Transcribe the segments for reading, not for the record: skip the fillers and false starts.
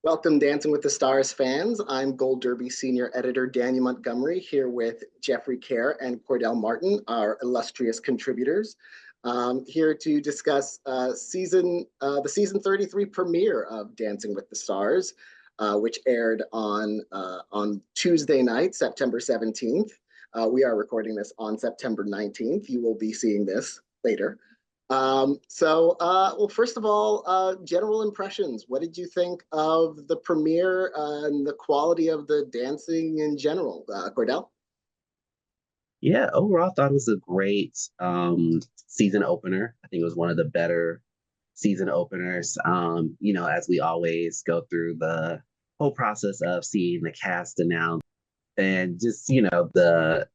Welcome, Dancing with the Stars fans. I'm Gold Derby senior editor Daniel Montgomery here with Jeffrey Kare and Cordell Martin, our illustrious contributors, here to discuss the season 33 premiere of Dancing with the Stars, which aired on Tuesday night, September 17th. We are recording this on September 19th. You will be seeing this later. Well, first of all, general impressions. What did you think of the premiere and the quality of the dancing in general, Cordell? Yeah, overall, I thought it was a great season opener. I think it was one of the better season openers. As we always go through the whole process of seeing the cast announced and just, the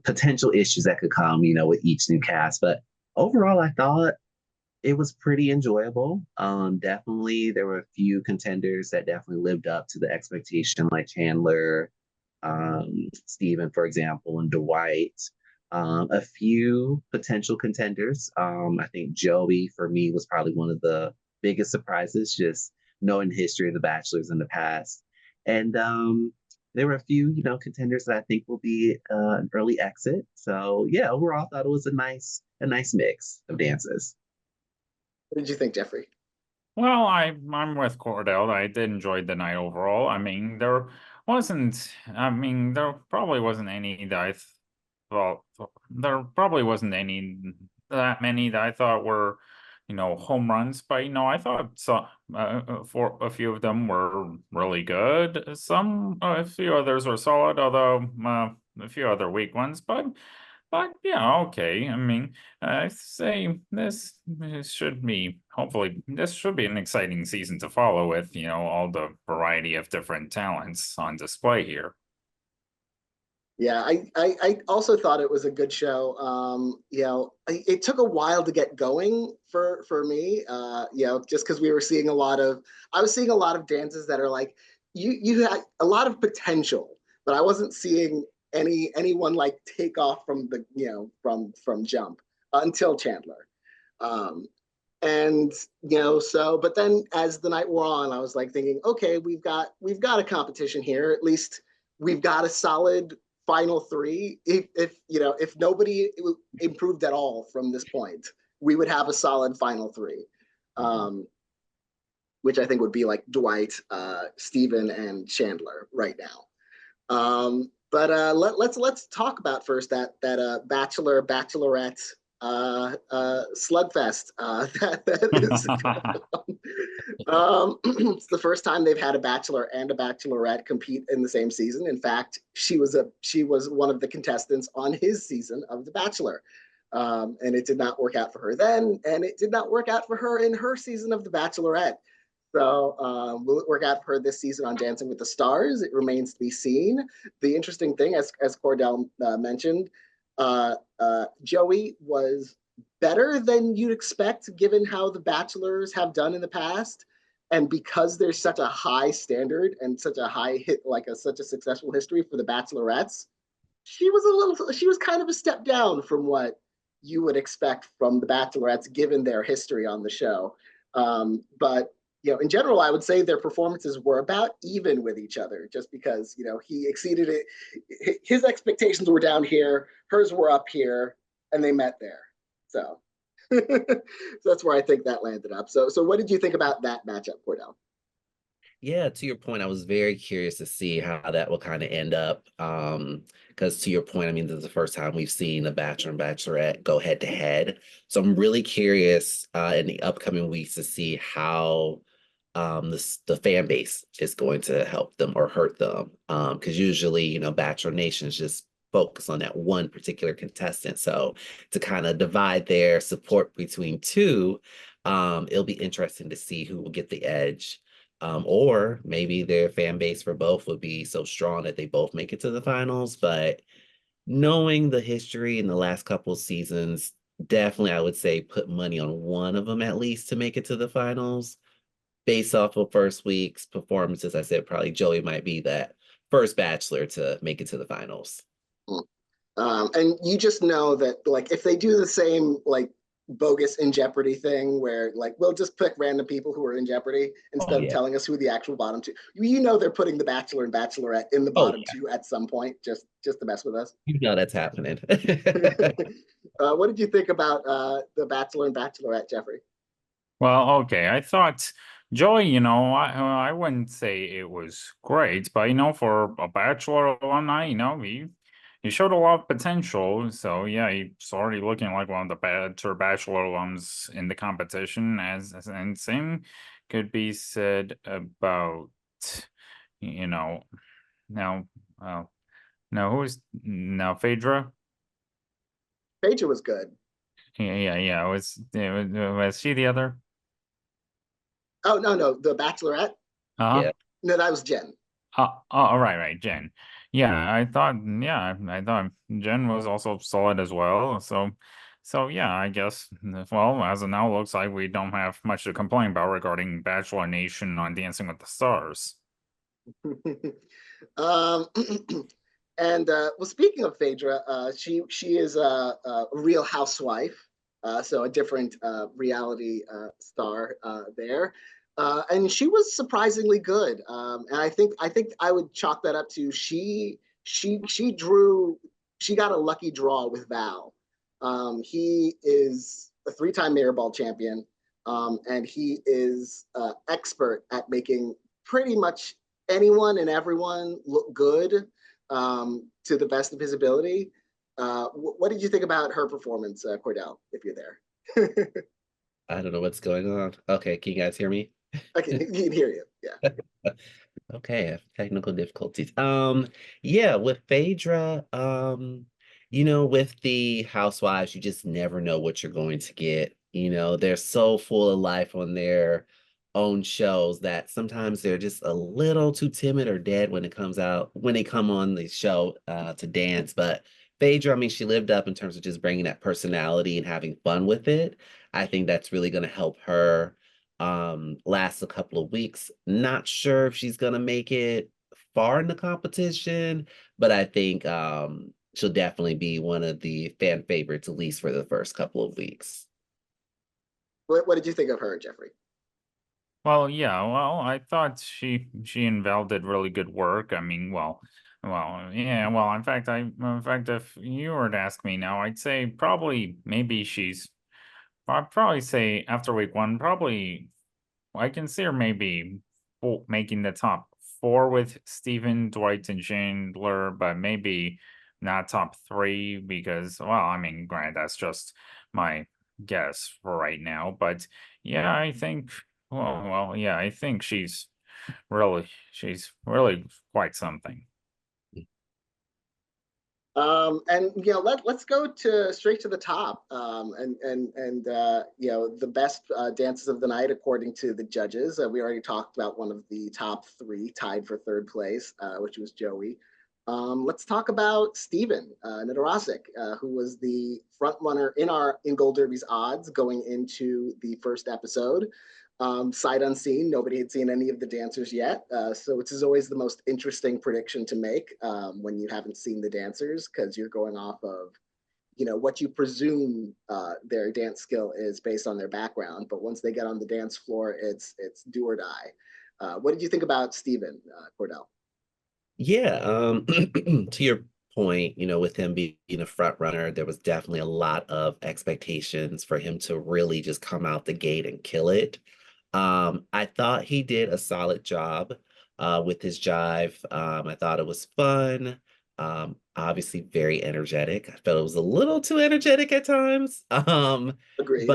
potential issues that could come, with each new cast. But overall, I thought it was pretty enjoyable. Definitely, there were a few contenders that definitely lived up to the expectation, like Chandler, Stephen, for example, and Dwight. A few potential contenders. I think Joey, for me, was probably one of the biggest surprises, just knowing the history of the Bachelors in the past. And there were a few, contenders that I think will be an early exit. So yeah, overall, I thought it was a nice mix of dances. What did you think, Jeffrey? Well, I'm with Cordell. I did enjoy the night overall. There probably wasn't any that thought there probably wasn't any that many that I thought were, home runs. But I thought for a few of them were really good. A few others were solid, although a few other weak ones. But yeah, okay. I say this should be hopefully this should be an exciting season to follow with, all the variety of different talents on display here. Yeah, I also thought it was a good show. It took a while to get going for me. Just because I was seeing a lot of dances that are like you had a lot of potential, but I wasn't seeing anyone like take off from the from jump until Chandler. Um, but then as the night wore on, I was like thinking, okay, we've got a competition here. At least we've got a solid final three. If nobody improved at all from this point, we would have a solid final three. Which I think would be like Dwight, Steven, and Chandler right now. Let's talk about first that Bachelorette slugfest that is. It's the first time they've had a bachelor and a bachelorette compete in the same season. In fact, she was one of the contestants on his season of The Bachelor. And it did not work out for her then, and it did not work out for her in her season of The Bachelorette. So will it work out for her this season on Dancing with the Stars? It remains to be seen. The interesting thing, as Cordell mentioned, Joey was better than you'd expect given how the Bachelors have done in the past. And because there's such a high standard and such a high hit, such a successful history for the Bachelorettes, she was kind of a step down from what you would expect from the Bachelorettes given their history on the show. But in general, I would say their performances were about even with each other, just because he exceeded it. His expectations were down here, hers were up here, and they met there. So, so that's where I think that landed up. So what did you think about that matchup, Cordell? Yeah, to your point, I was very curious to see how that will kind of end up. Because to your point, this is the first time we've seen the Bachelor and Bachelorette go head to head. So I'm really curious in the upcoming weeks to see how the fan base is going to help them or hurt them. Because usually, Bachelor Nation is just focused on that one particular contestant. So to kind of divide their support between two, it'll be interesting to see who will get the edge. Or maybe their fan base for both would be so strong that they both make it to the finals. But knowing the history in the last couple of seasons, definitely I would say put money on one of them at least to make it to the finals. Based off of first week's performances, I said probably Joey might be that first Bachelor to make it to the finals. And you just know that, like, if they do the same, like, bogus In Jeopardy thing where like we'll just pick random people who are in Jeopardy Oh instead of yeah. telling us who the actual bottom two. You know they're putting the Bachelor and Bachelorette in the Oh bottom yeah. two at some point just to mess with us. You know that's happening. What did you think about the Bachelor and Bachelorette, Jeffrey? Well, okay. I thought Joey, I wouldn't say it was great, but for a Bachelor alumni, he showed a lot of potential. So yeah, he's already looking like one of the better Bachelor alums in the competition. And same could be said about, you know, now, uh, now who's now Phaedra? Phaedra was good. Yeah. Was she the other? Oh no, the Bachelorette. Uh-huh. Yeah. No, that was Jen. Oh, right, Jen. Yeah, I thought Jen was also solid as well. So yeah, I guess, well, as it now looks like we don't have much to complain about regarding Bachelor Nation on Dancing with the Stars. um, and well, speaking of Phaedra, she is a Real Housewife, so a different reality star there, and she was surprisingly good. And I think I would chalk that up to she got a lucky draw with Val. He is a three-time Mayor Ball champion, and he is expert at making pretty much anyone and everyone look good to the best of his ability. What did you think about her performance, Cordell, if you're there? I don't know what's going on. Okay, can you guys hear me? I can hear you. Yeah. Okay, I have technical difficulties. Yeah, with Phaedra, with the housewives, you just never know what you're going to get. They're so full of life on their own shows that sometimes they're just a little too timid or dead when they come on the show to dance. But Phaedra, I mean, she lived up in terms of just bringing that personality and having fun with it. I think that's really going to help her last a couple of weeks. Not sure if she's gonna make it far in the competition, but I think she'll definitely be one of the fan favorites, at least for the first couple of weeks. What did you think of her, Jeffrey? Well, yeah, well, I thought she and Val did really good work. I mean, yeah, well, in fact, if you were to ask me now, I'd say probably maybe I'd probably say after week one, probably I can see her maybe making the top four with Steven, Dwight, and Chandler, but maybe not top three because, well, I mean, granted, that's just my guess for right now. But yeah, I think, yeah, I think she's really quite something. And let's go to straight to the top. And the best dances of the night according to the judges. We already talked about one of the top three tied for third place, which was Joey. Let's talk about Steven Nedorosik, who was the front runner in Gold Derby's odds going into the first episode. Sight unseen, nobody had seen any of the dancers yet. So it's always the most interesting prediction to make when you haven't seen the dancers because you're going off of, what you presume their dance skill is based on their background. But once they get on the dance floor, it's do or die. What did you think about Steven Cordell? Yeah, to your point, with him being a front runner, there was definitely a lot of expectations for him to really just come out the gate and kill it. I thought he did a solid job with his jive. I thought it was fun. Obviously very energetic. I felt it was a little too energetic at times. But Agreed.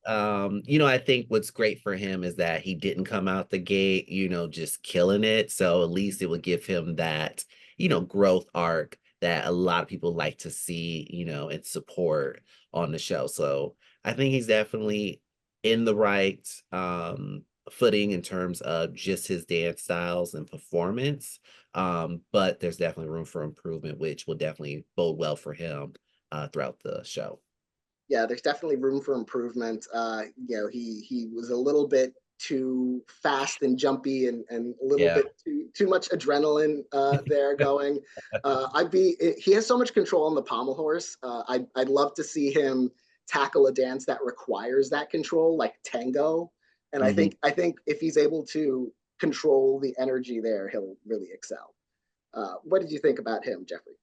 I think what's great for him is that he didn't come out the gate, just killing it. So at least it would give him that, growth arc that a lot of people like to see, and support on the show. So I think he's definitely in the right footing in terms of just his dance styles and performance. But there's definitely room for improvement, which will definitely bode well for him throughout the show. Yeah, there's definitely room for improvement. He was a little bit too fast and jumpy and a little Yeah. bit too much adrenaline there going. He has so much control on the pommel horse. I'd love to see him tackle a dance that requires that control, like tango. And Mhm. I think if he's able to control the energy there, he'll really excel. What did you think about him, Jeffrey?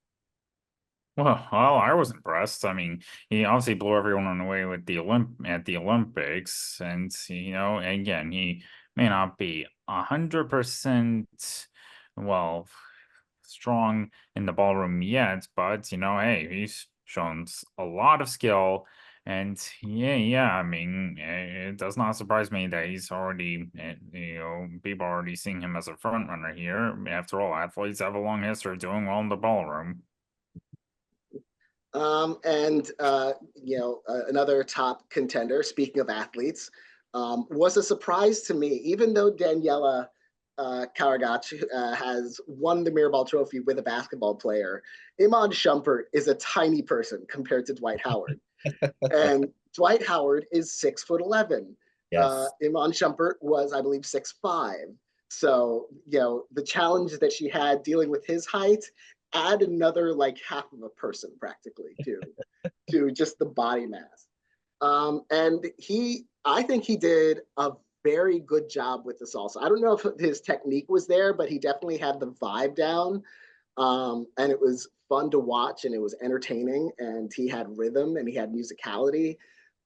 Well, I was impressed. I mean, he obviously blew everyone away with the at the Olympics, and again, he may not be 100% well strong in the ballroom yet, but hey, he's shown a lot of skill, and yeah. I mean, it does not surprise me that he's already, people are already seeing him as a front runner here. After all, athletes have a long history of doing well in the ballroom. Another top contender, speaking of athletes, was a surprise to me, even though Daniela Karagach has won the Mirrorball Trophy with a basketball player. Iman Shumpert is a tiny person compared to Dwight Howard. And Dwight Howard is 6'11". Yes. Iman Shumpert was, I believe, 6'5". So, the challenge that she had dealing with his height, add another like half of a person practically to just the body mass. And I think he did a very good job with the salsa. I don't know if his technique was there, but he definitely had the vibe down. And it was fun to watch, and it was entertaining, and he had rhythm and he had musicality.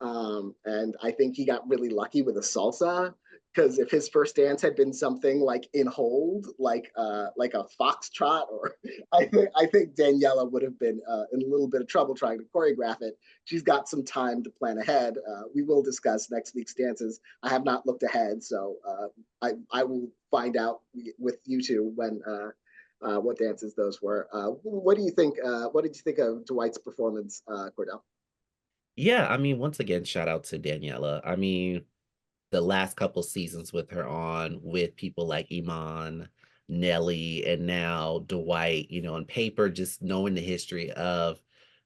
And I think he got really lucky with the salsa, because if his first dance had been something like in hold, like a foxtrot, or I think Daniela would have been in a little bit of trouble trying to choreograph it. She's got some time to plan ahead. We will discuss next week's dances. I have not looked ahead, so I will find out with you two when what dances those were. What do you think? What did you think of Dwight's performance, Cordell? Yeah, I mean, once again, shout out to Daniela. I mean, the last couple seasons with her on with people like Iman, Nelly, and now Dwight, on paper, just knowing the history of,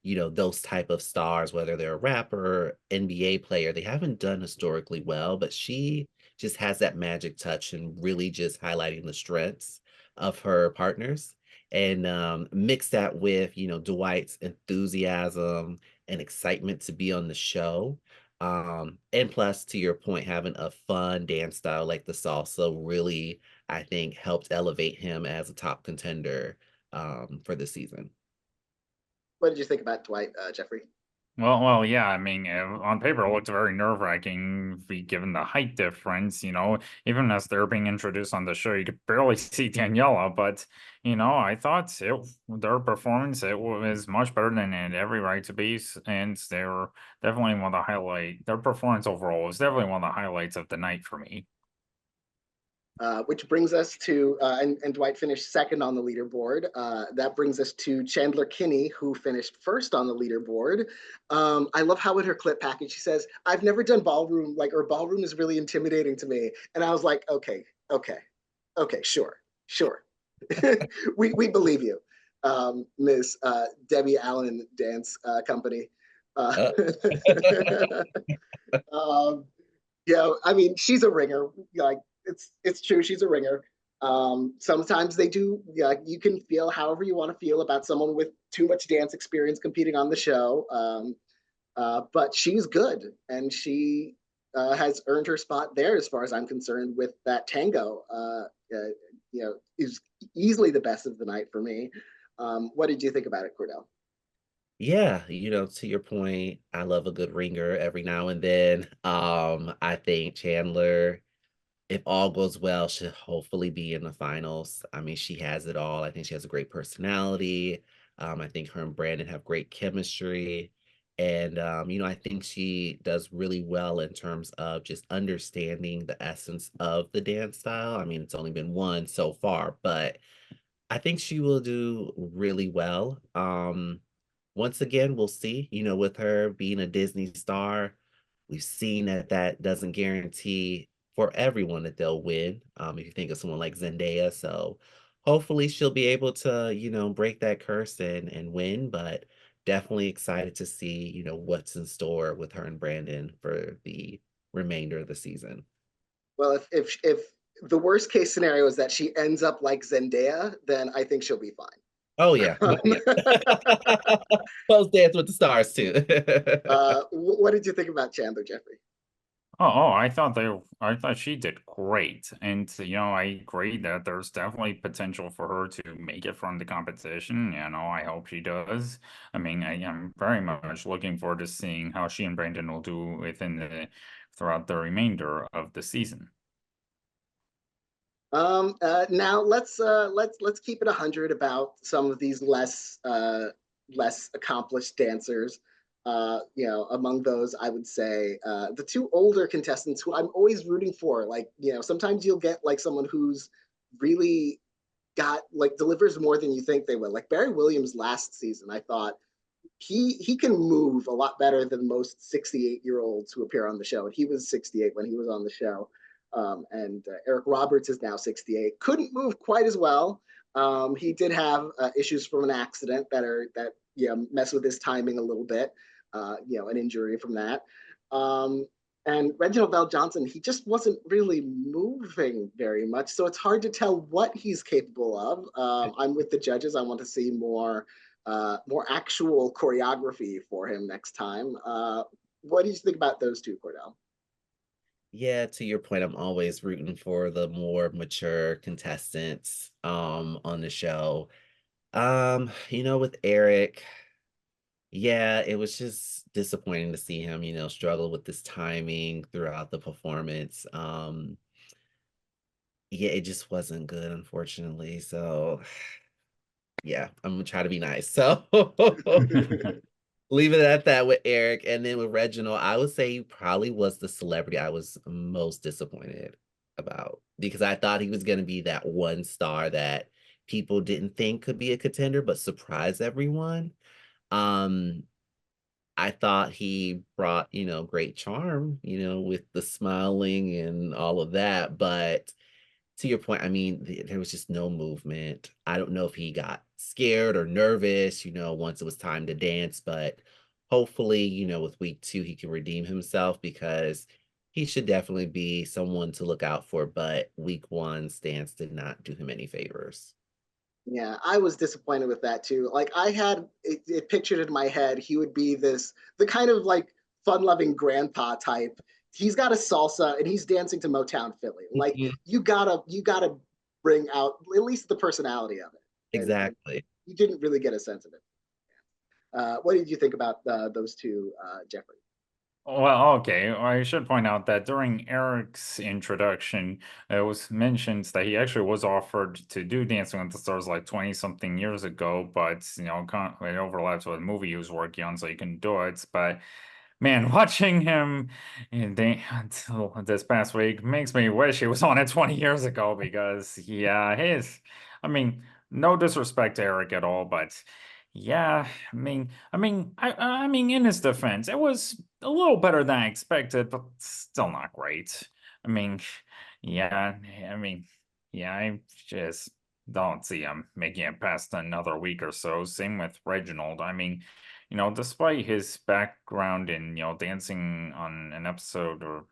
those type of stars, whether they're a rapper, NBA player, they haven't done historically well, but she just has that magic touch and really just highlighting the strengths of her partners. And mix that with, Dwight's enthusiasm and excitement to be on the show. And plus, to your point, having a fun dance style like the salsa really, I think, helped elevate him as a top contender for the season. What did you think about Dwight, Jeffrey? Yeah. I mean, on paper, it looked very nerve-wracking, given the height difference. Even as they're being introduced on the show, you could barely see Daniela. But I thought their performance it was much better than it had every right to be, and they were definitely one of the highlight. Their performance overall was definitely one of the highlights of the night for me. Which brings us to, and Dwight finished second on the leaderboard. That brings us to Chandler Kinney, who finished first on the leaderboard. I love how in her clip package she says, "I've never done ballroom, or ballroom is really intimidating to me." And I was like, okay, sure. we believe you, Miss Debbie Allen Dance Company. Uh, Uh, I mean, she's a ringer. Like, it's true, she's a ringer. Sometimes they do. Yeah, you can feel however you want to feel about someone with too much dance experience competing on the show. But she's good, and she has earned her spot there, as far as I'm concerned, with that tango. Is easily the best of the night for me. What did you think about it, Cordell? yeah, to your point, I love a good ringer every now and then. I think Chandler, if all goes well, should hopefully be in the finals. I mean, she has it all. I think she has a great personality. I think her and Brandon have great chemistry. And, I think she does really well in terms of just understanding the essence of the dance style. I mean, it's only been one so far, but I think she will do really well. Once again, we'll see, with her being a Disney star, we've seen that that doesn't guarantee for everyone that they'll win. If you think of someone like Zendaya, so hopefully she'll be able to, break that curse and win, but definitely excited to see, what's in store with her and Brandon for the remainder of the season. Well, if the worst case scenario is that she ends up like Zendaya, then I think she'll be fine. Oh yeah. Oh, yeah. Post Dance with the Stars too. What did you think about Chandler, Jeffrey? I thought she did great. And, I agree that there's definitely potential for her to make it from the competition. I hope she does. I mean, I am very much looking forward to seeing how she and Brandon will do throughout the remainder of the season. Now let's keep it 100 about some of these less accomplished dancers. Among those, I would say the two older contestants who I'm always rooting for. Like, sometimes you'll get like someone who's really got like delivers more than you think they will. Like Barry Williams last season, I thought he can move a lot better than most 68-year-olds who appear on the show. And he was 68 when he was on the show. And Eric Roberts is now 68. Couldn't move quite as well. He did have issues from an accident that mess with his timing a little bit. An injury from that. And Reginald VelJohnson, he just wasn't really moving very much, so it's hard to tell what he's capable of. I'm with the judges. I want to see more actual choreography for him next time. What do you think about those two, Cordell? Yeah, to your point, I'm always rooting for the more mature contestants on the show. With Eric, yeah, it was just disappointing to see him, struggle with this timing throughout the performance. Yeah, it just wasn't good, unfortunately. So, yeah, I'm gonna try to be nice. So, leave it at that with Eric. And then with Reginald, I would say he probably was the celebrity I was most disappointed about because I thought he was going to be that one star that people didn't think could be a contender, but surprise everyone. Um, I thought he brought, great charm, with the smiling and all of that. But to your point, I mean, there was just no movement. I don't know if he got scared or nervous, once it was time to dance, but hopefully, with week 2, he can redeem himself because he should definitely be someone to look out for. But week 1's dance did not do him any favors. Yeah, I was disappointed with that too. Like I had it pictured in my head, he would be the kind of like fun-loving grandpa type. He's got a salsa and he's dancing to Motown Philly. Like Mhm. you gotta bring out at least the personality of it. And Exactly. you didn't really get a sense of it. What did you think about those two, Jeffrey? Well, okay. I should point out that during Eric's introduction, it was mentioned that he actually was offered to do Dancing with the Stars like 20 something years ago, but it overlaps with a movie he was working on, so he couldn't do it. But man, watching him until this past week makes me wish he was on it 20 years ago because, yeah, I mean, no disrespect to Eric at all, but yeah, I mean, in his defense, it was a little better than I expected, but still not great. I mean, yeah, I mean, yeah, I just don't see him making it past another week or so. Same with Reginald. I mean, despite his background in, dancing on an episode or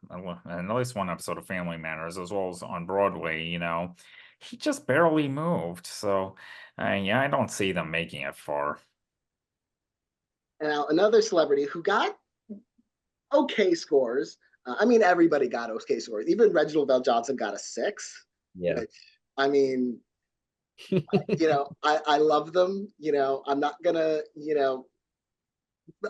at least one episode of Family Matters, as well as on Broadway, he just barely moved. So, yeah, I don't see them making it far. Now another celebrity who got okay scores. I mean, everybody got okay scores. Even Reginald VelJohnson got a 6, Yeah. which I mean, I love them. I'm not gonna,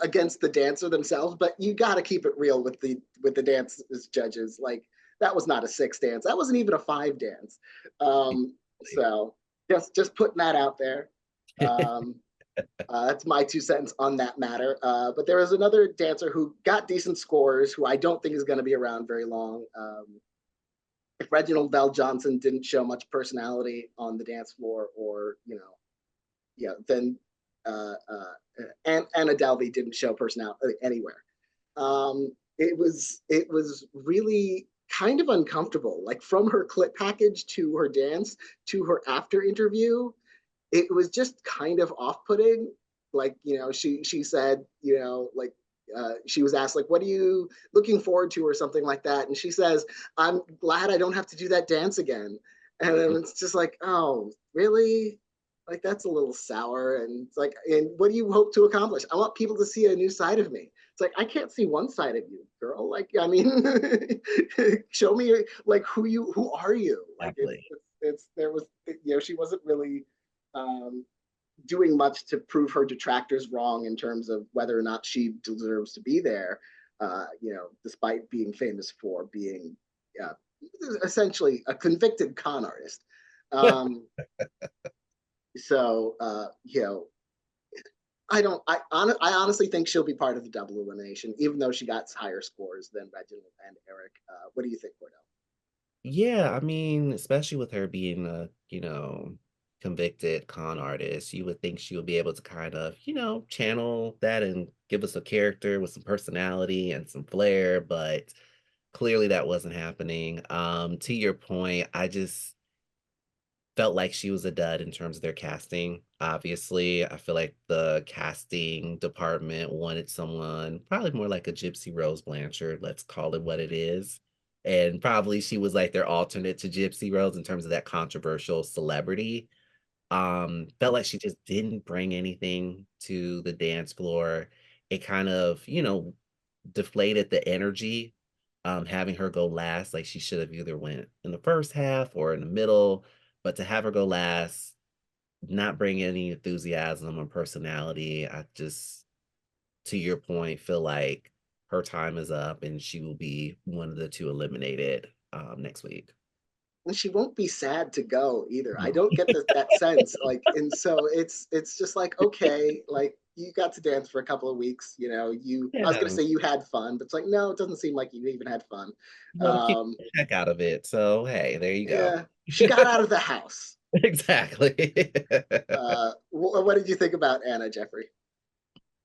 against the dancer themselves, but you got to keep it real with the dance judges. Like that was not a 6 dance. That wasn't even a 5 dance. So just putting that out there. Um, that's my 2 cents on that matter. But there is another dancer who got decent scores, who I don't think is going to be around very long. If Reginald VelJohnson didn't show much personality on the dance floor, or then and Anna Delvey didn't show personality anywhere. It was really kind of uncomfortable. Like from her clip package to her dance to her after interview, it was just kind of off-putting. Like she said, like she was asked like, what are you looking forward to or something like that, and she says, I'm glad I don't have to do that dance again. And then it's just like, oh really? Like, that's a little sour. And it's like, and what do you hope to accomplish? I want people to see a new side of me. It's like, I can't see one side of you, girl. Like, I mean, show me like who are you? Like, Exactly. there was, she wasn't really um, doing much to prove her detractors wrong in terms of whether or not she deserves to be there. Despite being famous for being uh, essentially a convicted con artist. Um, so I honestly think she'll be part of the double elimination, even though she got higher scores than Reginald and Eric. What do you think, Cordell? Yeah, I mean, especially with her being a, convicted con artist, you would think she would be able to kind of, channel that and give us a character with some personality and some flair, but clearly that wasn't happening. To your point, I just felt like she was a dud in terms of their casting. Obviously, I feel like the casting department wanted someone probably more like a Gypsy Rose Blanchard, let's call it what it is. And probably she was like their alternate to Gypsy Rose in terms of that controversial celebrity. Felt like she just didn't bring anything to the dance floor. It kind of, deflated the energy. Having her go last, like she should have either went in the first half or in the middle, but to have her go last, not bring any enthusiasm or personality, I just, to your point, feel like her time is up and she will be one of the two eliminated next week. And she won't be sad to go either. I No. don't get that sense. Like, and so it's just like, okay, like you got to dance for a couple of weeks. I was Yeah, gonna say you had fun, but it's like, no, it doesn't seem like you even had fun. well, the kid Um, check out of it. So hey, there you go. yeah, she got out of the house. Exactly. What did you think about Anna, Jeffrey?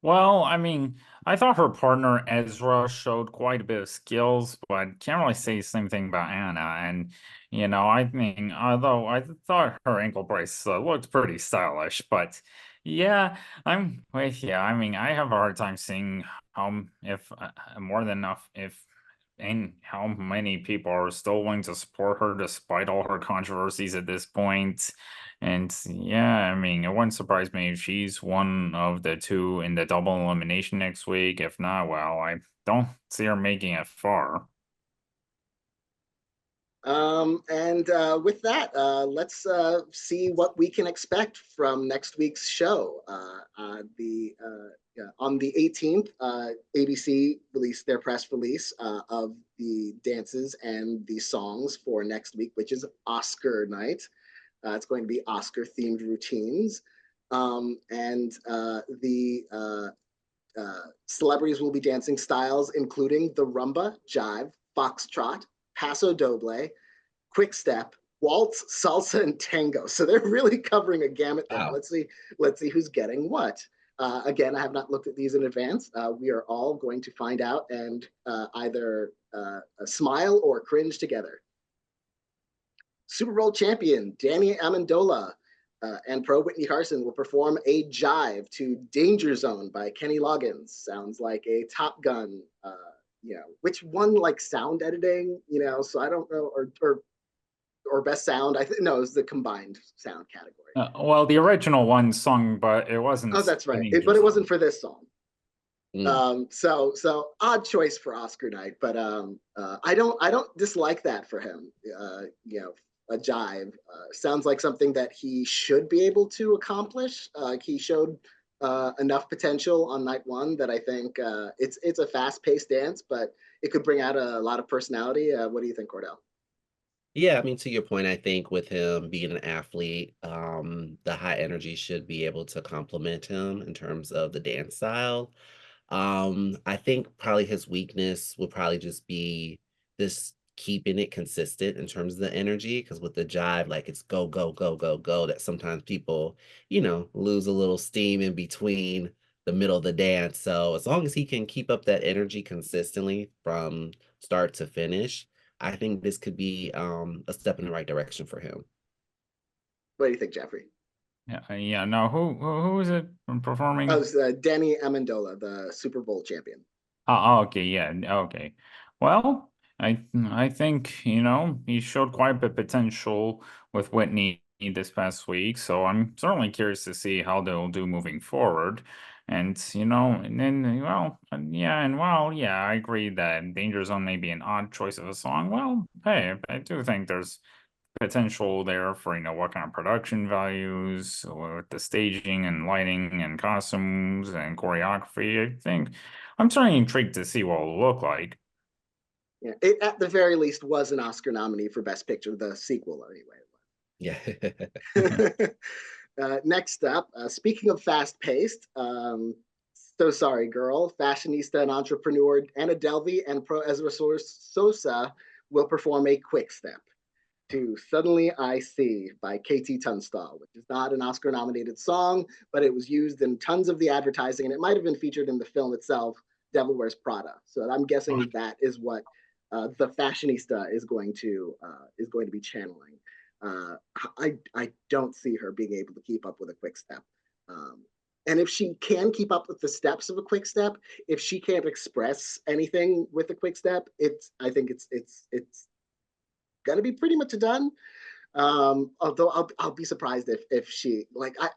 Well, I mean, I thought her partner Ezra showed quite a bit of skills, but can't really say the same thing about Anna. And I mean, although I thought her ankle brace looked pretty stylish, but yeah, I'm with you. I mean, I have a hard time seeing if more than enough if and how many people are still willing to support her despite all her controversies at this point. And yeah, I mean, it wouldn't surprise me if she's one of the two in the double elimination next week. If not, well, I don't see her making it far. And with that, let's see what we can expect from next week's show. On the 18th, ABC released their press release of the dances and the songs for next week, which is Oscar night. It's going to be Oscar themed routines. And the celebrities will be dancing styles, including the rumba, jive, foxtrot, paso doble, quick step, waltz, salsa, and tango. So they're really covering a gamut there. Wow. Let's see who's getting what. Again, I have not looked at these in advance. We are all going to find out and either smile or cringe together. Super Bowl champion Danny Amendola and pro Whitney Carson will perform a jive to Danger Zone by Kenny Loggins. Sounds like a Top Gun, which one like sound editing, so I don't know, or best sound. I think no, it was the combined sound category. Well, the original one sung, but it wasn't. Oh, that's right. Danger But it Zone. wasn't for this song. Mm. So odd choice for Oscar night, but I don't dislike that for him. A jive sounds like something that he should be able to accomplish. He showed enough potential on night one that I think it's a fast paced dance, but it could bring out a lot of personality. What do you think, Cordell? Yeah, I mean, to your point, I think with him being an athlete, the high energy should be able to complement him in terms of the dance style. I think probably his weakness would probably just be this keeping it consistent in terms of the energy. Because with the jive, like it's go, go, go, go, go, that sometimes people, lose a little steam in between the middle of the dance. So as long as he can keep up that energy consistently from start to finish, I think this could be a step in the right direction for him. What do you think, Jeffrey? Yeah. No, who is it performing? Oh, it's Danny Amendola, the Super Bowl champion. Okay, yeah, okay. Well, I think he showed quite a bit of potential with Whitney this past week, so I'm certainly curious to see how they'll do moving forward. And and then yeah, I agree that Danger Zone may be an odd choice of a song. Well, hey, I do think there's potential there for what kind of production values with the staging and lighting and costumes and choreography. I think I'm certainly intrigued to see what it'll look like. Yeah, it at the very least was an Oscar nominee for Best Picture, the sequel anyway. Yeah. Next up, speaking of fast-paced, So Sorry Girl, fashionista and entrepreneur Anna Delvey and pro Ezra Sosa will perform a quick step to Suddenly I See by KT Tunstall, which is not an Oscar nominated song, but it was used in tons of the advertising, and it might have been featured in the film itself, Devil Wears Prada. So I'm guessing that is what the fashionista is going to be channeling. I don't see her being able to keep up with a quick step. And if she can keep up with the steps of a quick step, if she can't express anything with a quick step, I think it's gonna be pretty much done. Although I'll be surprised if she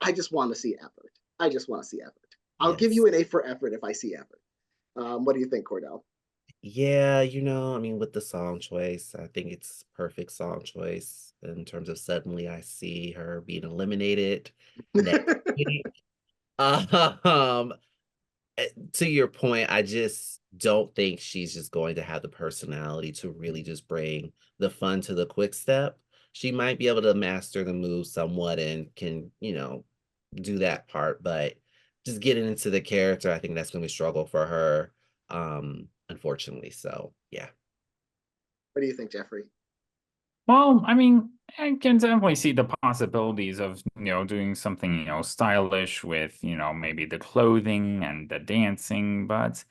I just want to see effort. I just want to see effort. I'll give you an A for effort if I see effort. What do you think, Cordell? Yeah, I mean, with the song choice, I think it's perfect song choice in terms of Suddenly I See her being eliminated next week. Um, to your point, I just don't think she's just going to have the personality to really just bring the fun to the quick step. She might be able to master the move somewhat and can, do that part, but just getting into the character, I think that's gonna be a struggle for her, unfortunately. So yeah. What do you think, Jeffrey? Well, I mean, I can definitely see the possibilities of, doing something, stylish with, maybe the clothing and the dancing, but,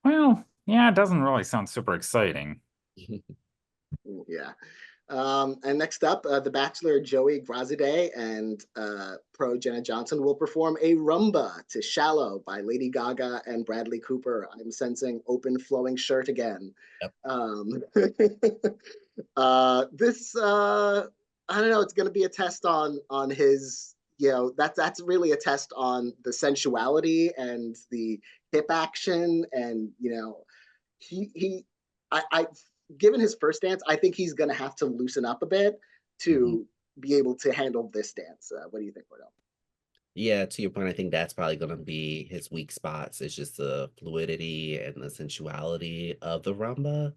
well, yeah, it doesn't really sound super exciting. Yeah. And next up, The Bachelor Joey Grazide and pro Jenna Johnson will perform a rumba to Shallow by Lady Gaga and Bradley Cooper. I'm sensing open flowing shirt again. Yep. This I don't know. It's going to be a test on his. That's really a test on the sensuality and the hip action, and he I given his first dance, I think he's going to have to loosen up a bit to be able to handle this dance. What do you think, Cordell? Yeah, to your point, I think that's probably gonna be his weak spots. It's just the fluidity and the sensuality of the rumba.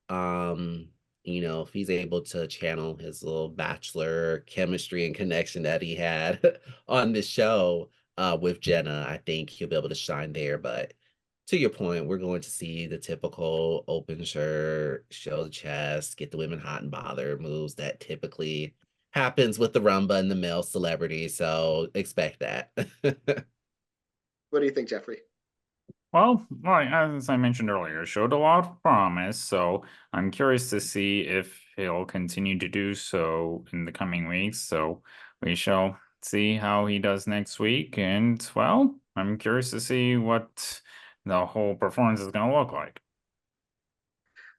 Um, if he's able to channel his little bachelor chemistry and connection that he had on the show with Jenna, I think he'll be able to shine there. But to your point, we're going to see the typical open shirt, show the chest, get the women hot and bothered moves that typically happens with the rumba and the male celebrity. So expect that. What do you think, Jeffrey? Well, right, as I mentioned earlier, it showed a lot of promise, so I'm curious to see if he'll continue to do so in the coming weeks. So we shall see how he does next week. And, well, I'm curious to see what the whole performance is going to look like.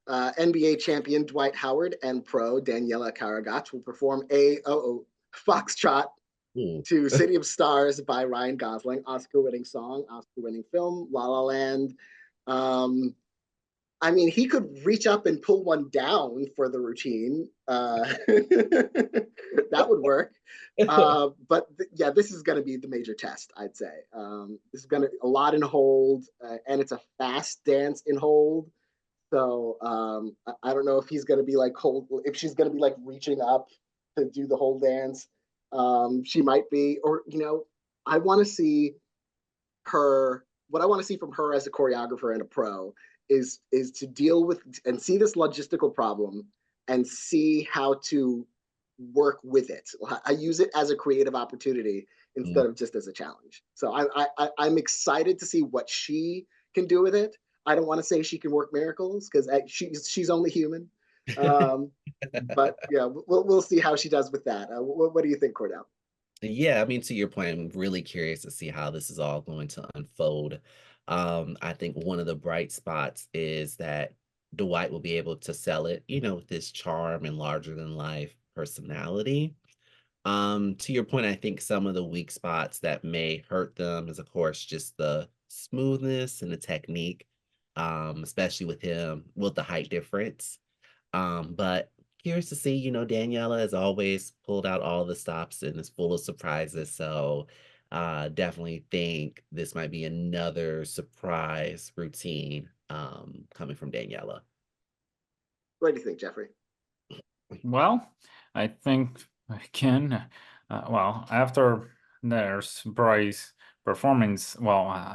NBA champion Dwight Howard and pro Daniela Karagat will perform a Foxtrot Ooh. to City of Stars by Ryan Gosling, Oscar-winning song, Oscar-winning film, La La Land. I mean, he could reach up and pull one down for the routine. That would work. But yeah, this is going to be the major test, I'd say. This is going to a lot in hold, and it's a fast dance in hold. So I don't know if he's going to be like hold, if she's going to be like reaching up to do the whole dance. She might be, or I want to see her. What I want to see from her as a choreographer and a pro is to deal with and see this logistical problem and see how to work with it. I use it as a creative opportunity instead of just as a challenge. So I'm excited to see what she can do with it. I don't want to say she can work miracles because she's only human. But yeah, we'll see how she does with that. What do you think, Cordell? Yeah, I mean, to your point, I'm really curious to see how this is all going to unfold. I think one of the bright spots is that Dwight will be able to sell it, with his charm and larger than life personality. To your point, I think some of the weak spots that may hurt them is, of course, just the smoothness and the technique, especially with him with the height difference. But curious to see, Daniela has always pulled out all the stops and is full of surprises. So definitely think this might be another surprise routine coming from Daniela. What do you think, Jeffrey? Well, I think again, after their surprise performance,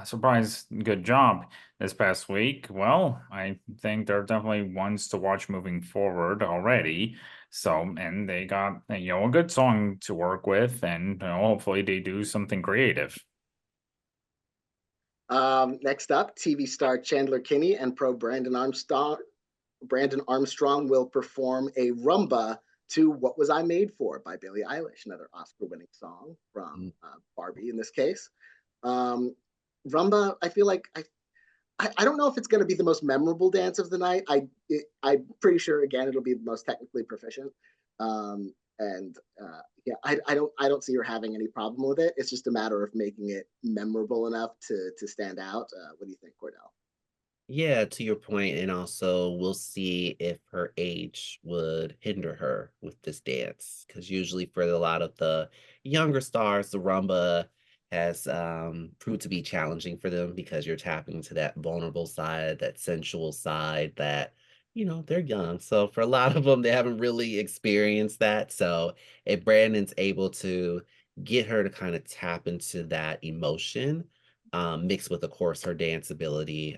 surprise good job this past week, well, I think they're definitely ones to watch moving forward already. So, and they got, a good song to work with, and hopefully they do something creative. Next up, TV star Chandler Kinney and pro Brandon Armstrong will perform a rumba to "What Was I Made For" by Billie Eilish, another Oscar-winning song from Barbie in this case. Rumba, I feel like I don't know if it's going to be the most memorable dance of the night. I'm pretty sure again it'll be the most technically proficient. And yeah, I don't see her having any problem with it. It's just a matter of making it memorable enough to stand out. What do you think, Cordell? Yeah, to your point, and also we'll see if her age would hinder her with this dance. Because usually for a lot of the younger stars, the rumba has proved to be challenging for them because you're tapping into that vulnerable side, that sensual side that, they're young. So for a lot of them, they haven't really experienced that. So if Brandon's able to get her to kind of tap into that emotion, mixed with, of course, her dance ability.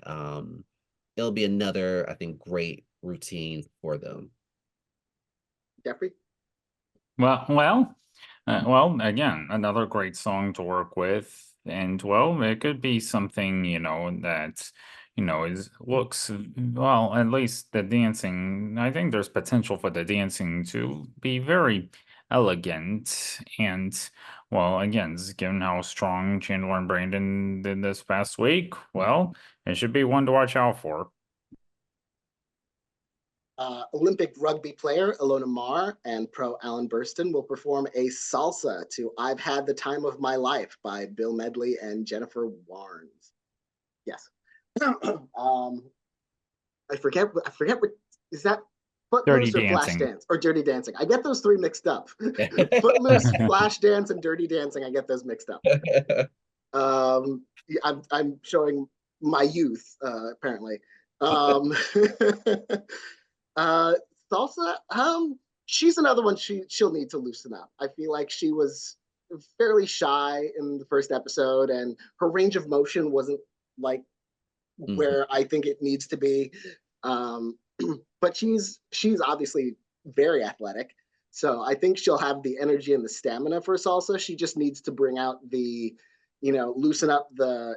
It'll be another, I think, great routine for them. Jeffrey? Again, another great song to work with, and it could be something that is looks well. At least the dancing, I think there's potential for the dancing to be very elegant, and again, given how strong Chandler and Brandon did this past week, it should be one to watch out for. Olympic rugby player Ilona Maher and pro Alan Burston will perform a salsa to "I've Had the Time of My Life" by Bill Medley and Jennifer Warnes. Yes. I forget what is that. Dirty Footloose or Dancing. Flashdance or Dirty Dancing. I get those three mixed up. Footloose, Flashdance, and Dirty Dancing. I get those mixed up. I'm showing my youth, apparently. Salsa, she's another one she'll need to loosen up. I feel like she was fairly shy in the first episode, and her range of motion wasn't like where I think it needs to be. But she's obviously very athletic, so I think she'll have the energy and the stamina for salsa. She just needs to bring out the, loosen up the,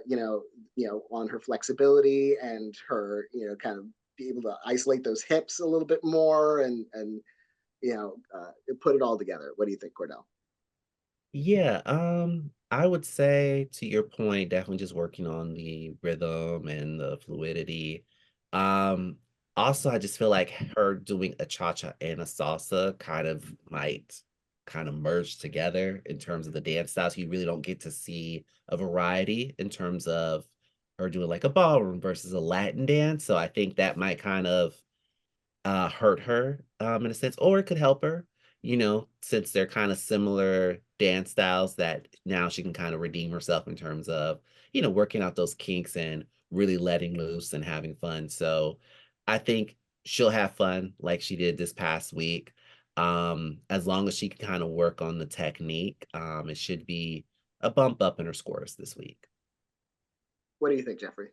on her flexibility and her, kind of be able to isolate those hips a little bit more and put it all together. What do you think, Cordell? Yeah, I would say to your point, definitely just working on the rhythm and the fluidity. Um, Also, I just feel like her doing a cha-cha and a salsa might kind of merge together in terms of the dance styles. You really don't get to see a variety in terms of her doing like a ballroom versus a Latin dance. So I think that might kind of hurt her in a sense, or it could help her, since they're kind of similar dance styles that now she can kind of redeem herself in terms of, working out those kinks and really letting loose and having fun. So I think she'll have fun like she did this past week. As long as she can kind of work on the technique, it should be a bump up in her scores this week. What do you think, Jeffrey?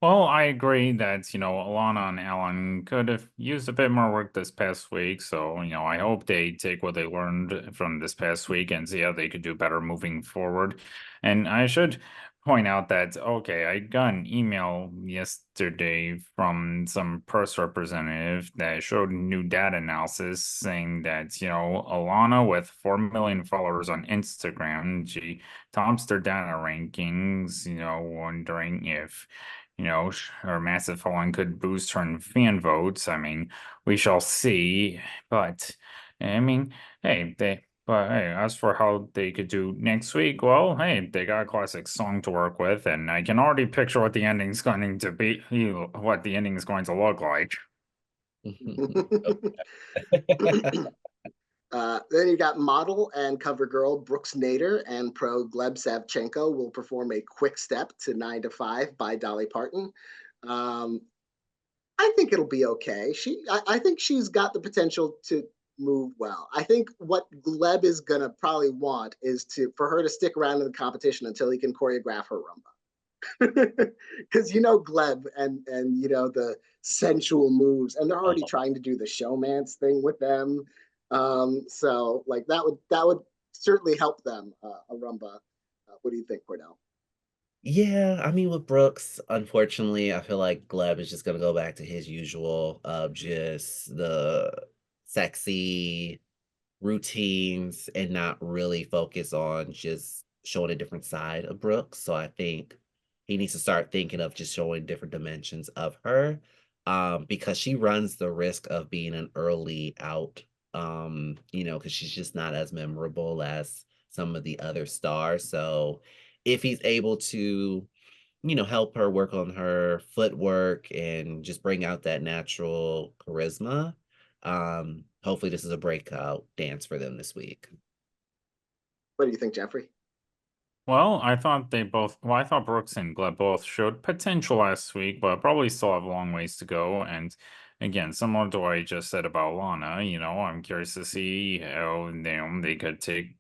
Well, I agree that, Alana and Alan could have used a bit more work this past week. So, I hope they take what they learned from this past week and see how they could do better moving forward. And I should point out that, okay, I got an email yesterday from some press representative that showed new data analysis saying that, Alana with 4 million followers on Instagram, she tops their data rankings, wondering if her massive following could boost her in fan votes. I mean, we shall see. But I mean, hey, But hey, as for how they could do next week, well, hey, they got a classic song to work with, and I can already picture what the ending's going to be, what the ending is going to look like. Then you got model and cover girl Brooks Nader and pro Gleb Savchenko will perform a quick step to 9 to 5 by Dolly Parton. Um, I think it'll be okay. I think she's got the potential to move well. I think what Gleb is gonna probably want is for her to stick around in the competition until he can choreograph her rumba. Because Gleb and the sensual moves, and they're already trying to do the showmance thing with them. So like that would certainly help them a rumba. What do you think, Cordell? Yeah, I mean, with Brooks, unfortunately, I feel like Gleb is just gonna go back to his usual of just the sexy routines and not really focus on just showing a different side of Brooks. So I think he needs to start thinking of just showing different dimensions of her, because she runs the risk of being an early out, because she's just not as memorable as some of the other stars. So if he's able to, help her work on her footwork and just bring out that natural charisma. Hopefully this is a breakout dance for them this week. What do you think, Jeffrey? Well, I thought I thought Brooks and Gleb both showed potential last week, but probably still have a long ways to go. And again, similar to what I just said about Lana, I'm curious to see how they could take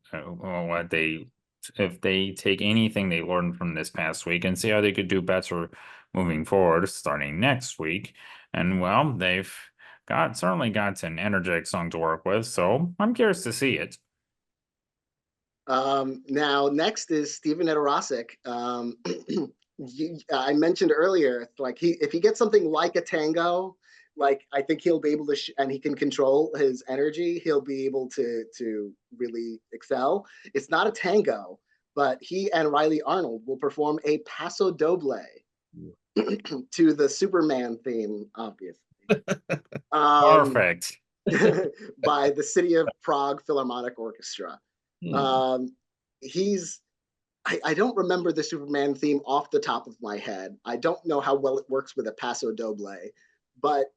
if they take anything they learned from this past week and see how they could do better moving forward, starting next week. And well, they've certainly got an energetic song to work with, so I'm curious to see it. Now, next is Steven Edorosik. I mentioned earlier, like if he gets something like a tango, like I think he'll be able to, and he can control his energy. He'll be able to really excel. It's not a tango, but he and Riley Arnold will perform a paso doble to the Superman theme, obviously. Perfect. By the City of Prague Philharmonic Orchestra. Um, he's I don't remember the Superman theme off the top of my head. I don't know how well it works with a paso doble, but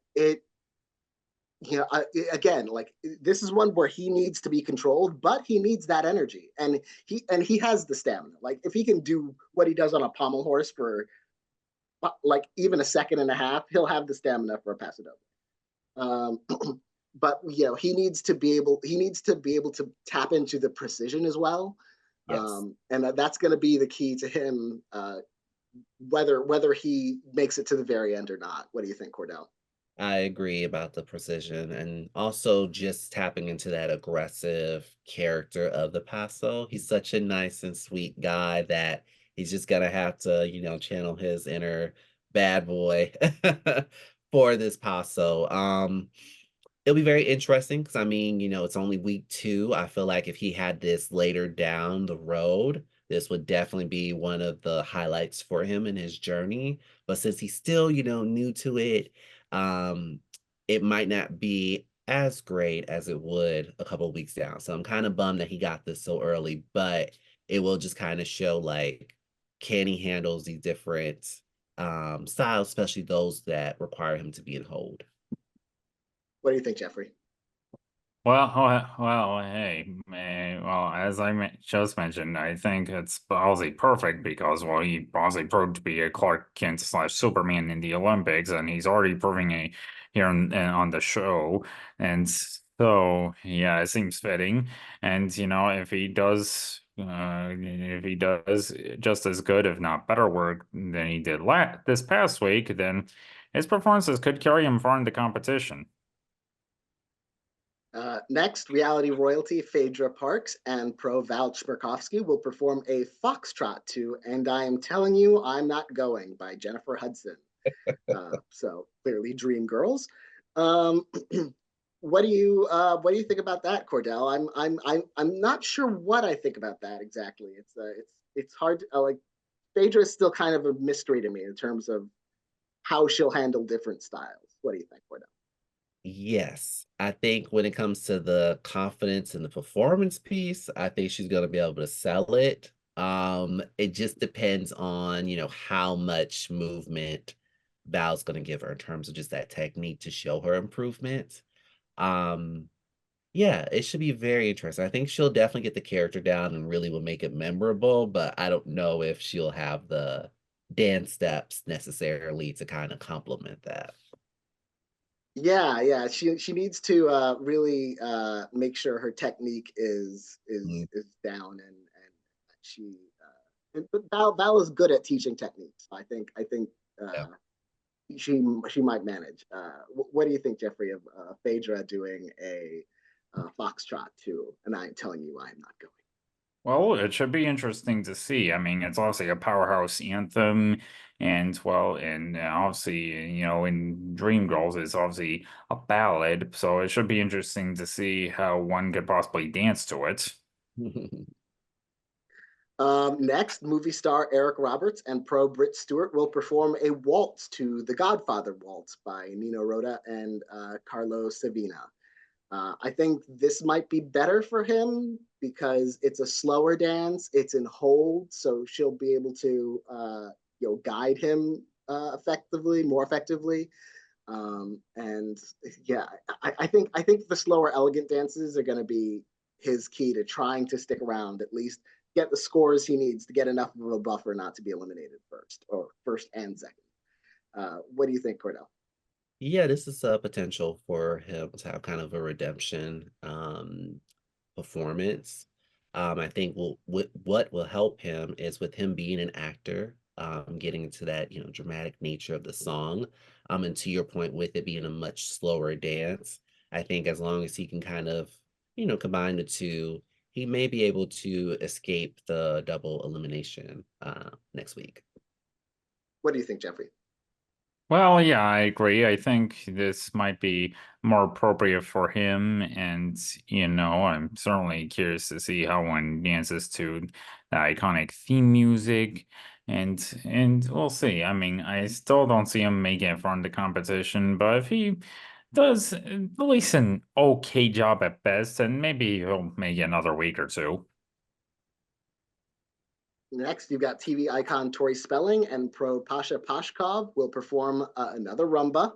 again, like this is one where he needs to be controlled, but he needs that energy, and he has the stamina. Like if he can do what he does on a pommel horse for like even a second and a half, he'll have the stamina for a paso doble. But he needs to be able to tap into the precision as well. Yes. And that's going to be the key to him, whether he makes it to the very end or not. What do you think, Cordell? I agree about the precision and also just tapping into that aggressive character of the Paso. He's such a nice and sweet guy that he's just gonna have to, channel his inner bad boy for this Paso. It'll be very interesting because I mean, it's only week 2. I feel like if he had this later down the road, this would definitely be one of the highlights for him in his journey. But since he's still, new to it, um, it might not be as great as it would a couple of weeks down. So I'm kind of bummed that he got this so early, but it will just kind of show like can he handles these different styles, especially those that require him to be in hold. What do you think, Jeffrey? Hey, well, as I just mentioned, I think it's Ballsy perfect because, well, he Ballsy proved to be a Clark Kent / Superman in the Olympics, and he's already proving it here on the show. And so, yeah, it seems fitting. And, if he does just as good, if not better work than he did this past week, then his performances could carry him far in the competition. Next, reality royalty Phaedra Parks and pro Val Chmerkovsky will perform a foxtrot to "And I Am Telling You I'm Not Going" by Jennifer Hudson. So clearly, Dream Girls. Um, what do you think about that, Cordell? I'm not sure what I think about that exactly. It's hard to, like Phaedra is still kind of a mystery to me in terms of how she'll handle different styles. What do you think, Cordell? Yes, I think when it comes to the confidence and the performance piece, I think she's gonna be able to sell it. It just depends on, how much movement Val's gonna give her in terms of just that technique to show her improvement. Um, yeah, it should be very interesting. I think she'll definitely get the character down and really will make it memorable, but I don't know if she'll have the dance steps necessarily to kind of complement that. Yeah, yeah. She needs to really make sure her technique is down, and she but Val is good at teaching techniques. I think Yeah. she might manage. What do you think, Jeffrey, of Phaedra doing a foxtrot too? And I'm telling you, I'm not going. Well, it should be interesting to see. I mean, it's obviously a powerhouse anthem, and well, and obviously, in Dreamgirls, it's obviously a ballad, so it should be interesting to see how one could possibly dance to it. Next, movie star Eric Roberts and pro Britt Stewart will perform a waltz to The Godfather Waltz by Nino Rota and Carlo Savina. I think this might be better for him because it's a slower dance. It's in hold, so she'll be able to guide him more effectively. And yeah, I think the slower, elegant dances are going to be his key to trying to stick around, at least get the scores he needs to get enough of a buffer not to be eliminated first and second. What do you think, Cordell? Yeah, this is a potential for him to have kind of a redemption performance. I think what will help him is with him being an actor, getting into that, dramatic nature of the song. And to your point, with it being a much slower dance, I think as long as he can kind of, combine the two, he may be able to escape the double elimination next week. What do you think, Jeffrey? Well, yeah, I agree. I think this might be more appropriate for him, and I'm certainly curious to see how one dances to the iconic theme music, and we'll see. I mean, I still don't see him making it from the competition, but if he does at least an okay job at best, then maybe he'll make it another week or two. Next, you've got TV icon Tori Spelling and pro Pasha Pashkov will perform another rumba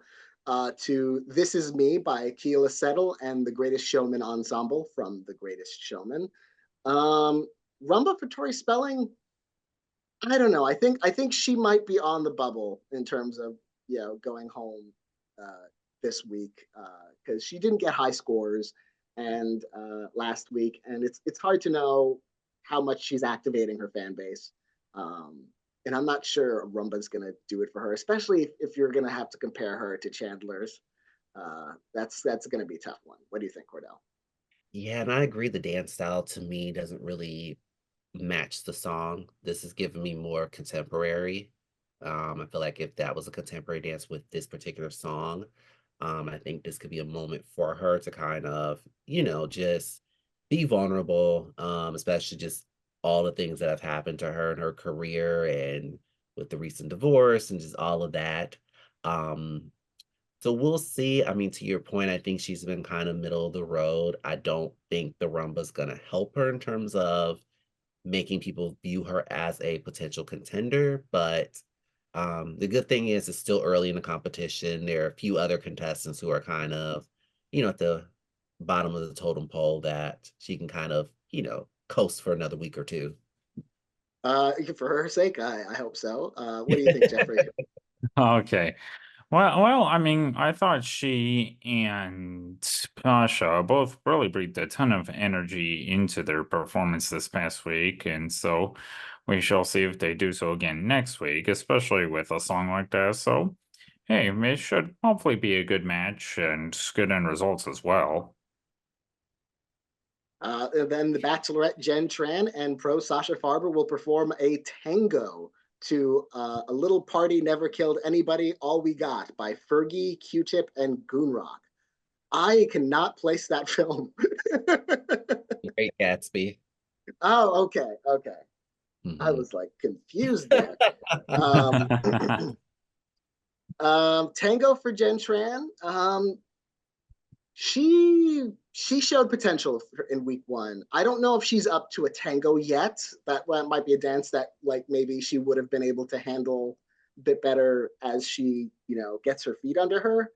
to This Is Me by Keela Settle and the Greatest Showman Ensemble from The Greatest Showman. Um, rumba for Tori Spelling, I don't know. I think she might be on the bubble in terms of going home this week because she didn't get high scores and last week, and it's hard to know how much she's activating her fan base. Um, and I'm not sure Rumba's going to do it for her, especially if you're going to have to compare her to Chandler's. That's going to be a tough one. What do you think, Cordell? Yeah, and I agree the dance style to me doesn't really match the song. This is giving me more contemporary. I feel like if that was a contemporary dance with this particular song, I think this could be a moment for her to kind of, just be vulnerable, especially just all the things that have happened to her in her career and with the recent divorce and just all of that. Um, so we'll see. I mean, to your point, I think she's been kind of middle of the road. I don't think the Rumba's gonna help her in terms of making people view her as a potential contender. But the good thing is it's still early in the competition. There are a few other contestants who are kind of, at the bottom of the totem pole that she can kind of, coast for another week or two. For her sake, I hope so. What do you think, Jeffrey? Okay. Well, I mean, I thought she and Pasha both really breathed a ton of energy into their performance this past week, and so we shall see if they do so again next week, especially with a song like that. So, hey, it should hopefully be a good match and good end results as well. And then the Bachelorette Jen Tran and pro Sasha Farber will perform a tango to A Little Party Never Killed Anybody, All We Got by Fergie, Q-Tip, and Goonrock. I cannot place that film. Great Gatsby. Oh, okay, okay. I Mhm. was like confused there. Um, Tango for Jen Tran. She showed potential in week one. I don't know if she's up to a tango yet. That might be a dance that like maybe she would have been able to handle a bit better as she gets her feet under her.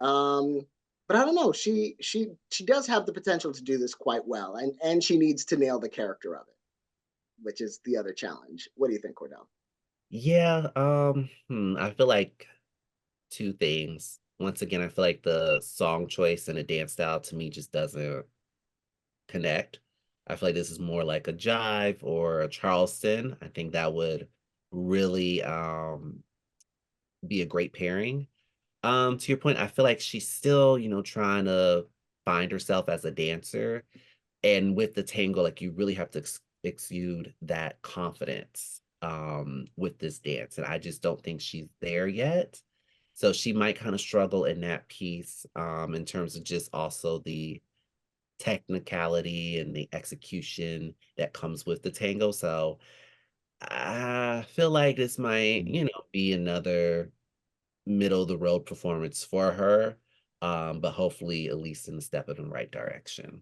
Um, but I don't know. She does have the potential to do this quite well, and she needs to nail the character of it, which is the other challenge. What do you think, Cordell? Yeah, I feel like two things. Once again, I feel like the song choice and the dance style to me just doesn't connect. I feel like this is more like a jive or a Charleston. I think that would really be a great pairing. To your point, I feel like she's still, trying to find herself as a dancer. And with the tango, like you really have to exude that confidence with this dance. And I just don't think she's there yet. So she might kind of struggle in that piece in terms of just also the technicality and the execution that comes with the tango. So I feel like this might, be another middle of the road performance for her. But hopefully at least in a step in the right direction.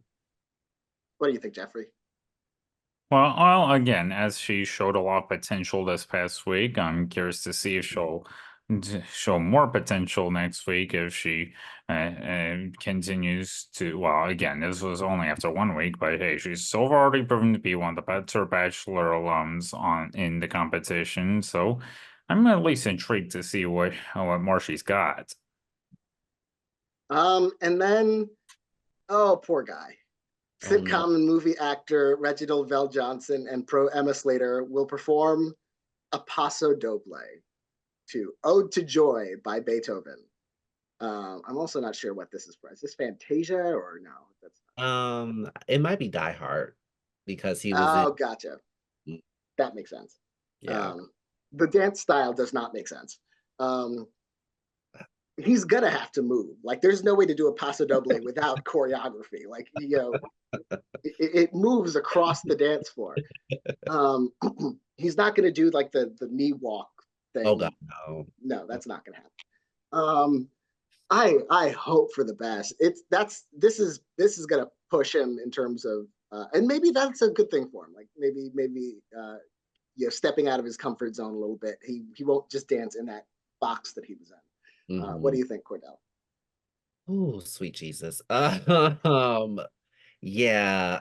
What do you think, Jeffrey? Well, again, as she showed a lot of potential this past week, I'm curious to see if she'll show more potential next week if she continues to. Well, again, this was only after 1 week, but hey, she's so already proven to be one of the better Bachelor alums in the competition. So I'm at least intrigued to see what more she's got. And then, oh, poor guy. Oh no. Sitcom and movie actor Reginald Vell Johnson and pro Emma Slater will perform a Paso Doble to Ode to Joy by Beethoven. I'm also not sure what this is for. Is this Fantasia or no? That's It might be Die Hard because he was in. oh, gotcha. That makes sense. Yeah, The dance style does not make sense. He's gonna have to move. Like, there's no way to do a Paso Doble without choreography. Like, it moves across the dance floor. He's not gonna do like the knee walk oh thing. god, no. No, that's not gonna happen. I hope for the best. This is gonna push him in terms of and maybe that's a good thing for him. Like maybe stepping out of his comfort zone a little bit. He won't just dance in that box that he was in. What do you think, Cordell? Oh, sweet Jesus. Yeah,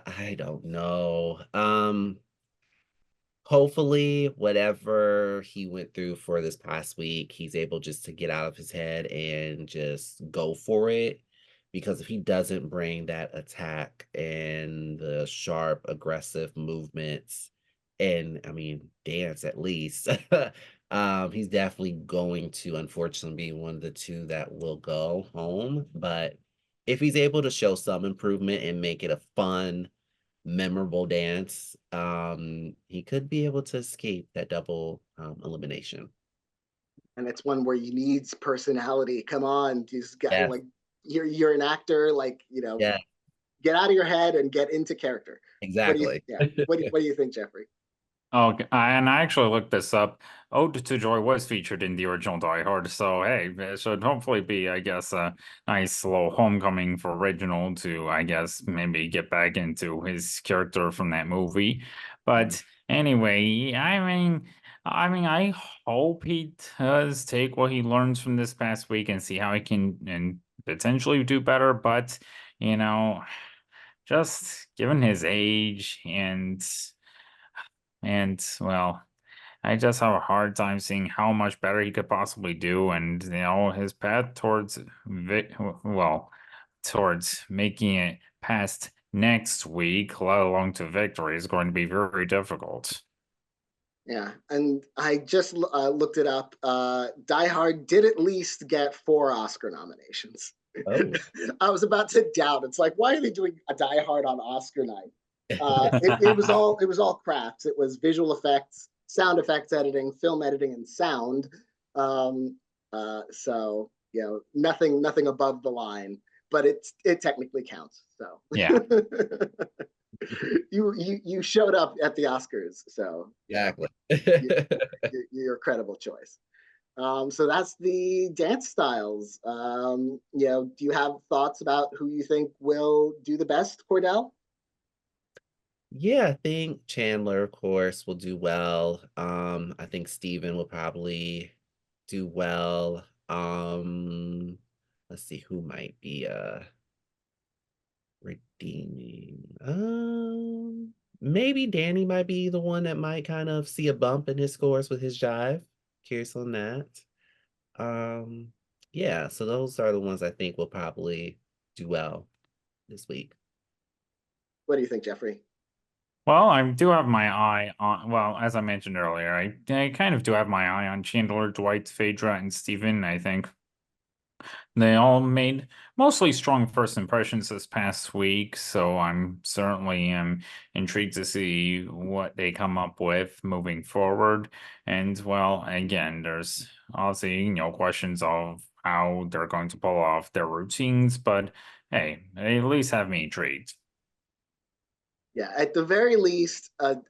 I don't know. Hopefully, whatever he went through for this past week, he's able just to get out of his head and just go for it. Because if he doesn't bring that attack and the sharp, aggressive movements, and I mean, dance at least, he's definitely going to, unfortunately, be one of the two that will go home. But if he's able to show some improvement and make it a fun, memorable dance, he could be able to escape that double elimination. And it's one where you needs personality. Come on, you just got Yeah, like you're an actor. Like yeah, get out of your head and get into character. exactly. What do you think, Jeffrey? Okay, and I actually looked this up. Ode to Joy was featured in the original Die Hard, so hey, it should hopefully be, I guess, a nice little homecoming for Reginald to, I guess, maybe get back into his character from that movie. But anyway, I hope he does take what he learns from this past week and see how he can and potentially do better. But you know, just given his age and well, I just have a hard time seeing how much better he could possibly do, and his path towards towards making it past next week, let alone to victory, is going to be very difficult. Yeah, and I just looked it up. Die Hard did at least get 4 Oscar nominations. Oh. I was about to doubt. It's like, why are they doing a Die Hard on Oscar night? It was all crafts. It was visual effects, sound effects editing, film editing, and sound. So nothing above the line, but it technically counts. So Yeah. you showed up at the Oscars, so Exactly. you're a credible choice. So that's the dance styles. Do you have thoughts about who you think will do the best, Cordell? Yeah, I think Chandler, of course, will do well. I think Steven will probably do well. Let's see who might be redeeming. Maybe Danny might be the one that might kind of see a bump in his scores with his jive. Curious on that. Um, yeah, so those are the ones I think will probably do well this week. What do you think, Jeffrey? Well, I do have my eye on, well, as I mentioned earlier, I kind of do have my eye on Chandler, Dwight, Phaedra, and Steven. I think they all made mostly strong first impressions this past week, so I'm certainly intrigued to see what they come up with moving forward. And well, again, there's obviously, questions of how they're going to pull off their routines, but hey, they at least have me intrigued. Yeah, at the very least, the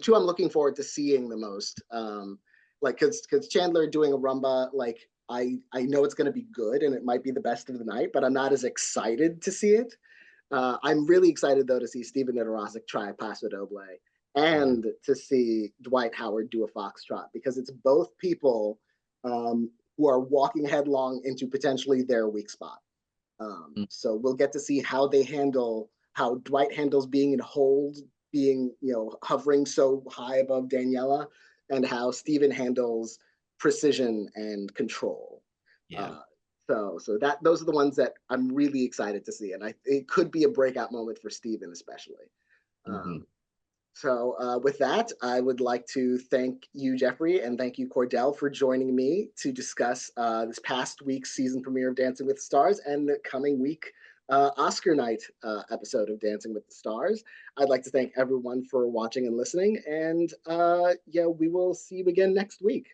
two I'm looking forward to seeing the most, like because Chandler doing a rumba, like I know it's going to be good and it might be the best of the night, but I'm not as excited to see it. I'm really excited though to see Steven Nedorosik try Paso Doble and to see Dwight Howard do a foxtrot because it's both people who are walking headlong into potentially their weak spot. Mm. So we'll get to see how they handle how Dwight handles being in hold, being hovering so high above Daniela, and how Steven handles precision and control. Yeah. So that those are the ones that I'm really excited to see, and it could be a breakout moment for Steven especially. Hmm. With that, I would like to thank you, Jeffrey, and thank you, Cordell, for joining me to discuss this past week's season premiere of Dancing with the Stars and the coming week Oscar night episode of Dancing with the Stars. I'd like to thank everyone for watching and listening, and we will see you again next week.